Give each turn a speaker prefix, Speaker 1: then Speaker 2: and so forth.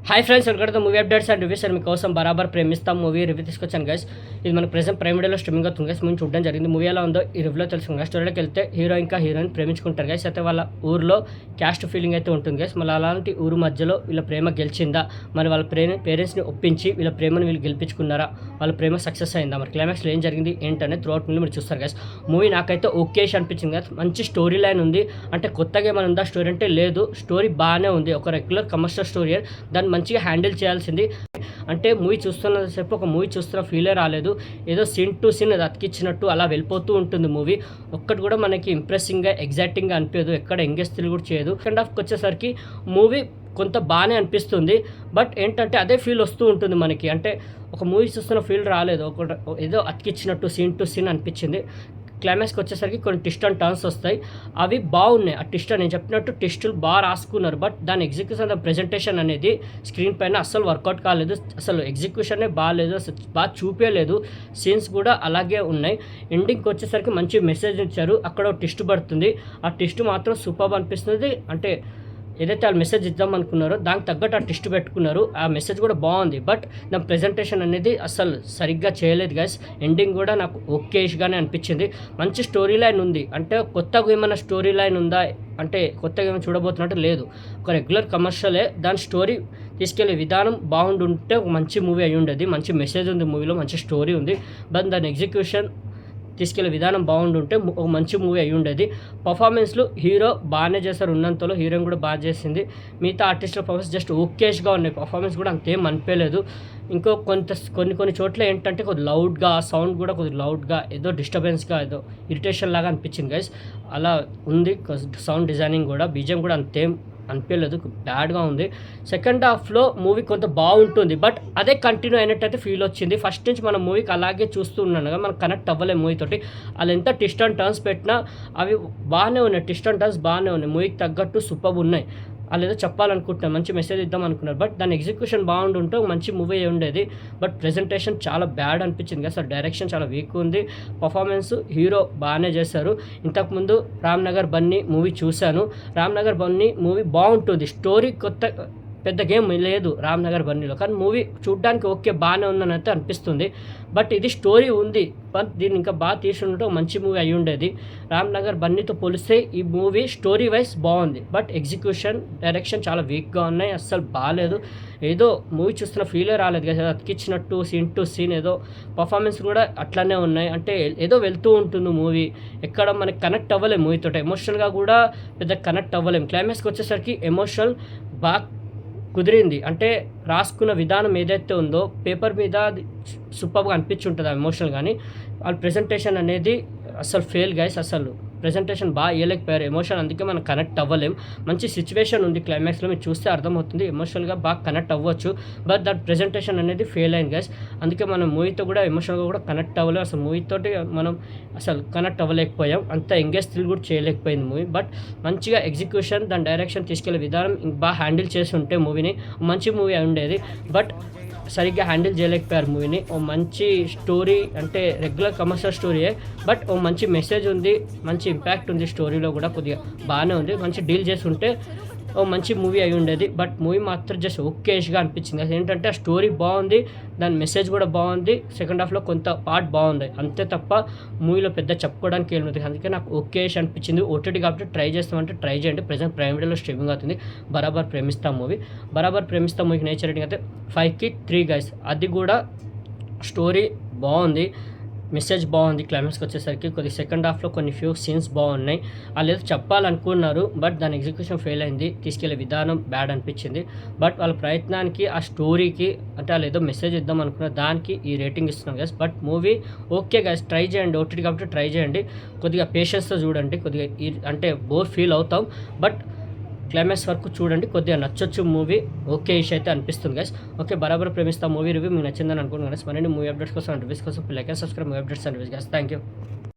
Speaker 1: Hi friends, welcome movie updates and reviews. And మీకోసం బరాబర్ ప్రేమిస్తాం మూవీ రివ్యూ తీసుకొచ్చాను గైస్. ఇది మనకు ప్రెసెంట్ ప్రైమ్ వీడియోలో స్ట్రీమింగ్ అవుతుంది గైస్. ముందు చూడడం జరిగింది. మూవీ ఎలా ఉందో ఈ రివ్యూలో తెలుసుకుంది గైస్. స్టోరీలోకి వెళ్తే హీరో ఇంకా హీరోయిన్ ప్రేమించుకుంటారు గైస్. అయితే వాళ్ళ ఊరిలో క్యాస్ట్ ఫీలింగ్ అయితే ఉంటుంది గైస్. మళ్ళీ అలాంటి ఊరు మధ్యలో వీళ్ళ ప్రేమ గెలిచిందా, మరి వాళ్ళ పేరెంట్స్ని ఒప్పించి వీళ్ళ ప్రేమను వీళ్ళు గెలిపించుకున్నారా, వాళ్ళ ప్రేమ సక్సెస్ అయిందా, మరి క్లైమాక్స్లో ఏం జరిగింది ఏంటనే త్రూఅవుట్ మూవీ మీరు చూస్తారు గైస్. మూవీ నాకైతే ఓకేష్ అనిపించింది గైస్. మంచి స్టోరీ లైన్ ఉంది. అంటే కొత్తగా ఏమైనా ఉందా స్టోరీ అంటే లేదు, స్టోరీ బాగానే ఉంది. ఒక రెగ్యులర్ కమర్షియల్ స్టోరీ, దాన్ని మంచిగా హ్యాండిల్ చేయాల్సింది. అంటే మూవీ చూస్తున్నసేపు ఒక మూవీ చూస్తున్న ఫీలే రాలేదు. ఏదో సీన్ టు సీన్ అది అతికిచ్చినట్టు అలా వెళ్ళిపోతూ ఉంటుంది మూవీ. ఒక్కటి కూడా మనకి ఇంప్రెసింగ్గా ఎగ్జైటింగ్గా అనిపించదు, ఎక్కడ ఎంగేజ్ కూడా చేయదు. సెకండ్ హాఫ్కి వచ్చేసరికి మూవీ కొంత బాగానే అనిపిస్తుంది. బట్ ఏంటంటే అదే ఫీల్ వస్తూ ఉంటుంది మనకి. అంటే ఒక మూవీ చూస్తున్న ఫీల్ రాలేదు, ఏదో అతికిచ్చినట్టు సీన్ టు సీన్ అనిపించింది. క్లైమాక్స్కి వచ్చేసరికి కొన్ని ట్విస్ట్ అండ్ టర్న్స్ వస్తాయి, అవి బాగున్నాయి. ఆ ట్విస్ట్ నేను చెప్పినట్టు ట్విస్టులు బాగా రాసుకున్నారు. బట్ దాని ఎగ్జిక్యూషన్, దాని ప్రెజెంటేషన్ అనేది స్క్రీన్ పైన అస్సలు వర్కౌట్ కాలేదు. అసలు ఎగ్జిక్యూషనే బాగాలేదు, అసలు బాగా చూపించలేదు. సీన్స్ కూడా అలాగే ఉన్నాయి. ఎండింగ్కి వచ్చేసరికి మంచి మెసేజ్ ఇచ్చారు. అక్కడ ట్విస్ట్ పడుతుంది, ఆ ట్విస్ట్ మాత్రం సూపర్ అనిపిస్తుంది. అంటే ఏదైతే వాళ్ళు మెసేజ్ ఇద్దాం అనుకున్నారో దానికి తగ్గట్టు ఆ ట్విస్ట్ పెట్టుకున్నారు. ఆ మెసేజ్ కూడా బాగుంది. బట్ నా ప్రెజెంటేషన్ అనేది అసలు సరిగ్గా చేయలేదు గైస్. ఎండింగ్ కూడా నాకు ఓకేష్గానే అనిపించింది. మంచి స్టోరీ లైన్ ఉంది. అంటే కొత్తగా ఏమైనా స్టోరీ లైన్ ఉందా అంటే కొత్తగా ఏమైనా చూడబోతున్నట్టు లేదు. ఒక రెగ్యులర్ కమర్షియలే, దాని స్టోరీ తీసుకెళ్లే విధానం బాగుండుంటే ఒక మంచి మూవీ అయి ఉండేది. మంచి మెసేజ్ ఉంది మూవీలో, మంచి స్టోరీ ఉంది. బట్ దాని ఎగ్జిక్యూషన్, తీసుకెళ్లే విధానం బాగుండుంటే ఒక మంచి మూవీ అయి ఉండేది. పర్ఫార్మెన్స్లు హీరో బాగానే చేశారు, ఉన్నంతలో హీరోయిన్ కూడా బాగా చేసింది. మిగతా ఆర్టిస్టుల పర్ఫార్మెన్స్ జస్ట్ ఓకేష్గా ఉన్నాయి. పర్ఫార్మెన్స్ కూడా అంతేం అనిపించలేదు. ఇంకో కొన్ని చోట్ల ఏంటంటే కొద్ది లౌడ్గా, సౌండ్ కూడా కొద్ది లౌడ్గా, ఏదో డిస్టర్బెన్స్గా, ఏదో ఇరిటేషన్ లాగా అనిపించింది గైస్. అలా ఉంది సౌండ్ డిజైనింగ్ కూడా. బీజిఎం కూడా అంతేం అనిపించలేదు, బ్యాడ్గా ఉంది. సెకండ్ హాఫ్లో మూవీ కొంత బాగుంటుంది, బట్ అదే కంటిన్యూ అయినట్టయితే ఫీల్ వచ్చింది. ఫస్ట్ నుంచి మనం మూవీకి అలాగే చూస్తూ ఉన్నాను కదా, మనం కనెక్ట్ అవ్వలేము మూవీతోటి. వాళ్ళు ఎంత ట్విస్ట్ అండ్ టర్న్స్ పెట్టినా అవి బాగానే ఉన్నాయి. ట్విస్ట్ అండ్ టర్న్స్ బాగానే ఉన్నాయి, మూవీకి తగ్గట్టు సూపర్ ఉన్నాయి. వాళ్ళు ఏదో చెప్పాలనుకుంటున్నారు, మంచి మెసేజ్ ఇద్దాం అనుకున్నారు. బట్ దాని ఎగ్జిక్యూషన్ బాగుంటుంటే మంచి మూవీ అయి ఉండేది. బట్ ప్రెజెంటేషన్ చాలా బ్యాడ్ అనిపించింది కదా సార్. డైరెక్షన్ చాలా వీక్ ఉంది. పర్ఫార్మెన్స్ హీరో బాగానే చేశారు. ఇంతకుముందు రామ్నగర్ బన్నీ మూవీ చూశాను. రామ్నగర్ బన్నీ మూవీ బాగుంటుంది. స్టోరీ పెద్ద గేమ్ లేదు రామ్నగర్ బన్నీలో, కానీ మూవీ చూడ్డానికి ఓకే బాగానే ఉందని అయితే అనిపిస్తుంది. బట్ ఇది స్టోరీ ఉంది, బట్ దీన్ని ఇంకా బాగా తీసుకుంటే మంచి మూవీ అయి ఉండేది. రామ్నగర్ బన్నీతో పోలిస్తే ఈ మూవీ స్టోరీ వైజ్ బాగుంది. బట్ ఎగ్జిక్యూషన్, డైరెక్షన్ చాలా వీక్గా ఉన్నాయి, అస్సలు బాగాలేదు. ఏదో మూవీ చూస్తున్న ఫీలే రాలేదు కదా, అతికిచ్చినట్టు సీన్ టు సీన్. ఏదో పర్ఫార్మెన్స్ కూడా అట్లానే ఉన్నాయి. అంటే ఏదో వెళ్తూ ఉంటుంది మూవీ, ఎక్కడ మనకి కనెక్ట్ అవ్వలేము మూవీతో. ఎమోషనల్గా కూడా పెద్ద కనెక్ట్ అవ్వలేము. క్లైమాక్స్కి వచ్చేసరికి ఎమోషనల్ బాగా కుదిరింది. అంటే రాసుకున్న విధానం ఏదైతే ఉందో పేపర్ మీద సూపర్గా అనిపించుంటుంది ఆ ఎమోషనల్. కానీ వాళ్ళ ప్రెజెంటేషన్ అనేది అసలు ఫెయిల్ గైస్. అసలు ప్రెజెంటేషన్ బాగా ఇవ్వలేకపోయారు ఎమోషన్, అందుకే మనం కనెక్ట్ అవ్వలేం. మంచి సిచ్యువేషన్ ఉంది క్లైమాక్స్లో, మీరు చూస్తే అర్థమవుతుంది. ఎమోషనల్గా బాగా కనెక్ట్ అవ్వచ్చు, బట్ దట్ ప్రెజెంటేషన్ అనేది ఫెయిల్ అయింది గైస్. అందుకే మనం మూవీతో కూడా ఎమోషనల్గా కూడా కనెక్ట్ అవ్వలేము. అసలు మూవీతోటి మనం అసలు కనెక్ట్ అవ్వలేకపోయాం. అంత ఎంగేజ్ థ్రిల్ కూడా చేయలేకపోయింది మూవీ. బట్ మంచిగా ఎగ్జిక్యూషన్, దాని డైరెక్షన్, తీసుకెళ్లే విధానం బాగా హ్యాండిల్ చేసి ఉంటే మూవీని మంచి మూవీ అయి ఉండేది. బట్ సరిగ్గా హ్యాండిల్ చేయలేకపోయారు మూవీని. ఓ మంచి స్టోరీ, అంటే రెగ్యులర్ కమర్షియల్ స్టోరీయే, బట్ ఓ మంచి మెసేజ్ ఉంది, మంచి ఇంపాక్ట్ ఉంది స్టోరీలో కూడా, కొద్దిగా బాగానే ఉంది. మంచి డీల్ చేసి ఉంటే ఓ మంచి మూవీ అయి ఉండేది. బట్ మూవీ మాత్రం జస్ట్ ఓకేష్గా అనిపించింది. అది ఏంటంటే ఆ స్టోరీ బాగుంది, దాని మెసేజ్ కూడా బాగుంది. సెకండ్ హాఫ్లో కొంత పార్ట్ బాగుంది, అంతే తప్ప మూవీలో పెద్ద చెప్పుకోవడానికి ఏముంది. అందుకే నాకు ఓకేష్ అనిపించింది. ఓటీటీ కాబట్టి ట్రై చేస్తామంటే ట్రై చేయండి. ప్రజెంట్ ప్రైమ్ వీడియోలో స్ట్రీమింగ్ అవుతుంది. బరాబర్ ప్రేమిస్తాం మూవీ. బరాబర్ ప్రేమిస్తాం మూవీకి నేచర్ రేటింగ్ అయితే 5కి 3 గైస్. అది కూడా స్టోరీ బాగుంది, మెసేజ్ బాగుంది. క్లైమాక్స్కి వచ్చేసరికి కొద్ది సెకండ్ హాఫ్లో కొన్ని ఫ్యూ సీన్స్ బాగున్నాయి. వాళ్ళు ఏదో చెప్పాలనుకున్నారు, బట్ దాని ఎగ్జిక్యూషన్ ఫెయిల్ అయింది. తీసుకెళ్లే విధానం బ్యాడ్ అనిపించింది. బట్ వాళ్ళ ప్రయత్నానికి, ఆ స్టోరీకి, అంటే వాళ్ళు ఏదో మెసేజ్ ఇద్దాం అనుకున్న దానికి ఈ రేటింగ్ ఇస్తున్నాం guys. But movie okay guys, try చేయండి. ఓటీటీ కాబట్టి ట్రై చేయండి. కొద్దిగా పేషెన్స్తో చూడండి. కొద్దిగా అంటే బోర్ ఫీల్ అవుతాం, బట్ క్లైమాక్స్ వరకు చూడండి. కొద్దిగా నచ్చొచ్చు మూవీ. ఓకే ఇష్ అయితే అనిపిస్తుంది గైస్. ఓకే, బరాబర్ ప్రేమిస్తాం మూవీ రివ్యూ మీకు నచ్చిందని అనుకుంటున్నాను గైస్. మరిన్ని మూవీ అప్డేట్స్ కోసం, రివ్యూస్ కోసం like and subscribe movie updates and reviews guys. Thank you.